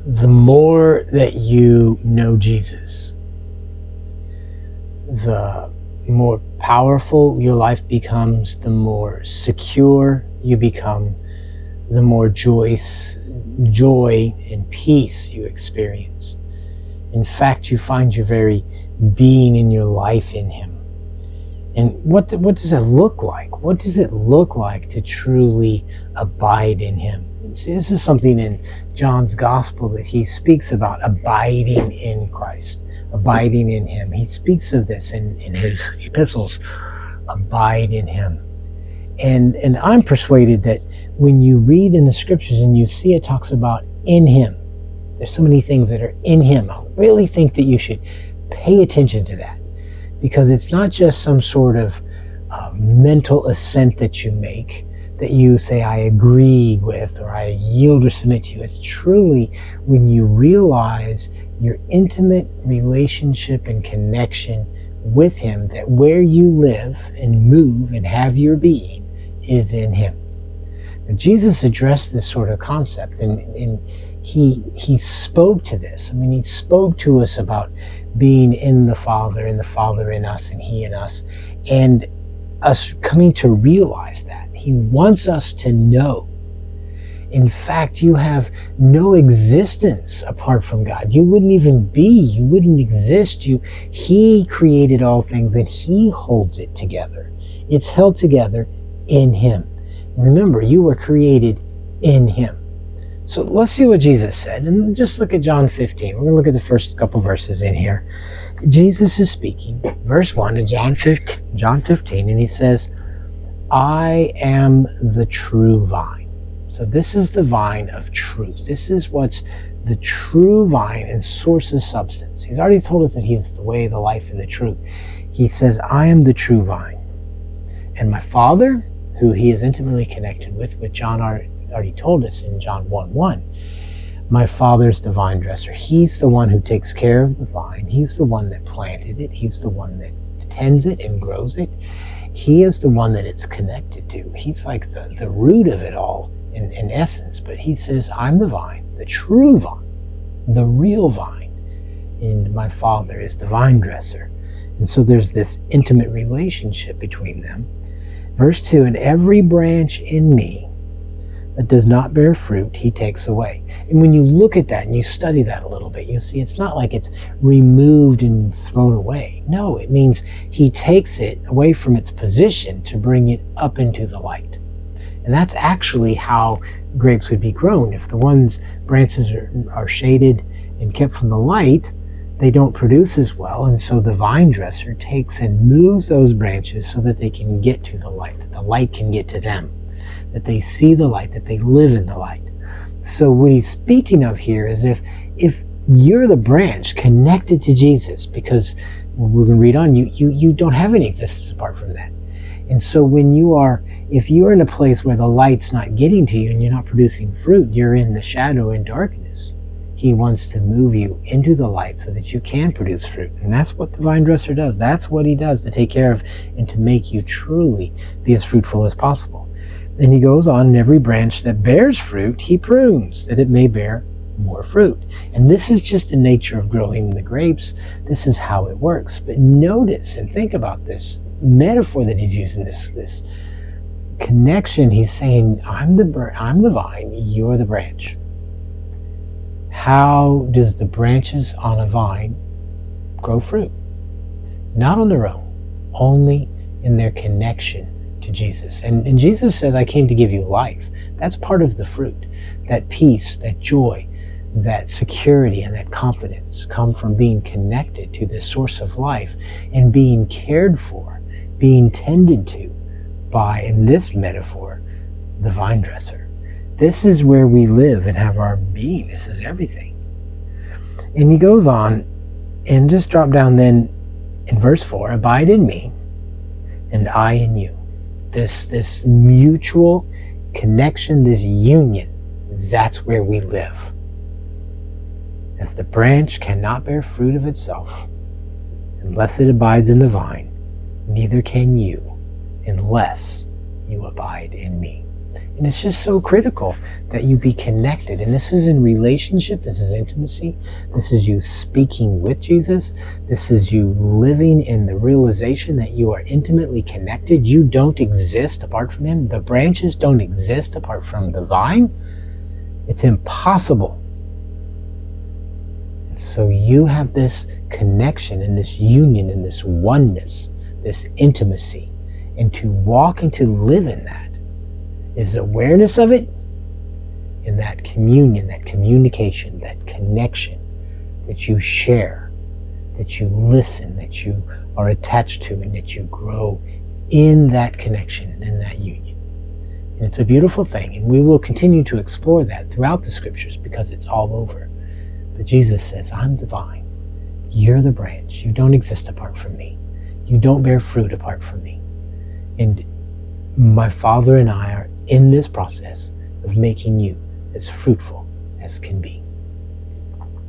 the more that you know Jesus, the more powerful your life becomes, the more secure you become, the more joy and peace you experience. In fact, you find your very being in your life in Him. And what does it look like? What does it look like to truly abide in Him? See, this is something in John's Gospel that he speaks about, abiding in Christ, abiding in Him. He speaks of this in his epistles, abide in Him. And I'm persuaded that when you read in the scriptures and you see it talks about in Him, there's so many things that are in Him. I really think that you should pay attention to that, because it's not just some sort of mental assent that you make, that you say, I agree with, or I yield or submit to. It's truly when you realize your intimate relationship and connection with Him, that where you live and move and have your being is in Him. Now, Jesus addressed this sort of concept, and he spoke to this. I mean, He spoke to us about being in the Father and the Father in us and He in us, and us coming to realize that. He wants us to know. In fact, you have no existence apart from God. You wouldn't even be. You wouldn't exist. He created all things and He holds it together. It's held together in Him. Remember, you were created in Him. So let's see what Jesus said. And just look at John 15. We're going to look at the first couple verses in here. Jesus is speaking, verse 1 in John 15, and He says, I am the true vine. So this is the vine of truth. This is what's the true vine and source of substance. He's already told us that He's the way, the life, and the truth. He says, I am the true vine. And my Father, who He is intimately connected with, what John already told us in John 1:1, my Father's the vine dresser. He's the one who takes care of the vine. He's the one that planted it. He's the one that tends it and grows it. He is the one that it's connected to. He's like the root of it all in essence. But He says, I'm the vine, the true vine, the real vine. And my Father is the vine dresser. And so there's this intimate relationship between them. Verse 2, and every branch in me that does not bear fruit, He takes away. And when you look at that and you study that a little bit, you'll see it's not like it's removed and thrown away. No, it means He takes it away from its position to bring it up into the light. And that's actually how grapes would be grown. If the branches are shaded and kept from the light, they don't produce as well. And so the vine dresser takes and moves those branches so that they can get to the light, that the light can get to them, that they see the light, that they live in the light. So what He's speaking of here is if you're the branch connected to Jesus, because we're going to read on, you don't have any existence apart from that. And so if you're in a place where the light's not getting to you and you're not producing fruit, you're in the shadow and darkness. He wants to move you into the light so that you can produce fruit. And that's what the vine dresser does. That's what He does to take care of and to make you truly be as fruitful as possible. Then He goes on, and every branch that bears fruit, He prunes, that it may bear more fruit. And this is just the nature of growing the grapes. This is how it works. But notice and think about this metaphor that He's using, this connection. He's saying, I'm the vine, you're the branch. How does the branches on a vine grow fruit? Not on their own, only in their connection to Jesus. And Jesus says, I came to give you life. That's part of the fruit. That peace, that joy, that security, and that confidence come from being connected to this source of life and being cared for, being tended to by, in this metaphor, the vine dresser. This is where we live and have our being. This is everything. And He goes on, and just drop down then in verse 4, abide in me and I in you. This mutual connection, this union, that's where we live. As the branch cannot bear fruit of itself unless it abides in the vine, neither can you unless you abide in me. And it's just so critical that you be connected. And this is in relationship, this is intimacy, this is you speaking with Jesus, this is you living in the realization that you are intimately connected. You don't exist apart from him. The branches don't exist apart from the vine. It's impossible. And so you have this connection and this union and this oneness, this intimacy. And to walk and to live in that is awareness of it, and that communion, that communication, that connection that you share, that you listen, that you are attached to, and that you grow in that connection, in that union. And it's a beautiful thing, and we will continue to explore that throughout the scriptures because it's all over. But Jesus says, I'm the vine, you're the branch, you don't exist apart from me, you don't bear fruit apart from me. And my Father and I are in this process of making you as fruitful as can be.